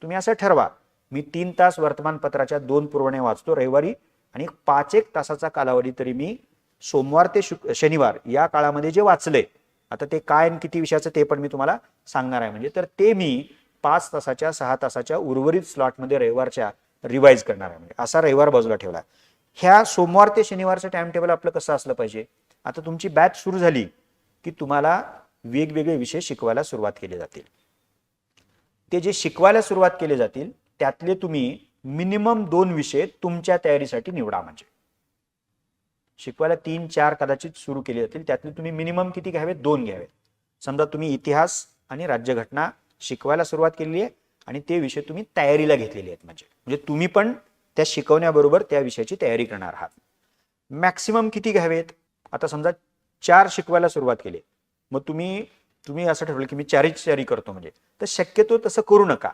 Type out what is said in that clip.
तुम्ही असं ठरवा, मी 3 तास वर्तमानपत्राच्या 2 पुरवण्या वाचतो रविवारी आणि 5-1 तासाचा कालावधी तरी मी सोमवार ते शनिवार या काळामध्ये जे वाचले, आता ते काय आणि किती विषयाचं ते पण मी तुम्हाला सांगणार आहे. म्हणजे तर ते मी 5 तासाच्या 6 तासाच्या उर्वरित स्लॉटमध्ये रविवारच्या रिवाइज करणार आहे. म्हणजे असा रविवार बाजूला ठेवला. ह्या सोमवार ते शनिवारचं टाइम टेबल आपलं कसं असलं पाहिजे. आता तुमची बॅच सुरू झाली की तुम्हाला वेगवेगळे विषय शिकवायला सुरुवात केली जातील. ते जे शिकवायला सुरुवात केले जातील त्यातले तुम्ही मिनिमम 2 विषय तुमच्या तयारीसाठी निवडा. म्हणजे शिकवायला 3-4 कदाचित सुरू केले जातील, त्यातले तुम्ही मिनिमम किती घ्यावेत, 2 घ्यावेत. समजा तुम्ही इतिहास आणि राज्यघटना शिकवायला सुरुवात केलेली आहे आणि ते विषय तुम्ही तयारीला घेतलेले आहेत. म्हणजे तुम्ही पण त्या शिकवण्याबरोबर त्या विषयाची तयारी करणार आहात. मॅक्सिमम किती घ्यावेत. आता समजा 4 शिकवायला सुरुवात केली, मग तुम्ही असं ठरवलं की मी 4ची तयारी करतो. म्हणजे तर शक्यतो तसं करू नका.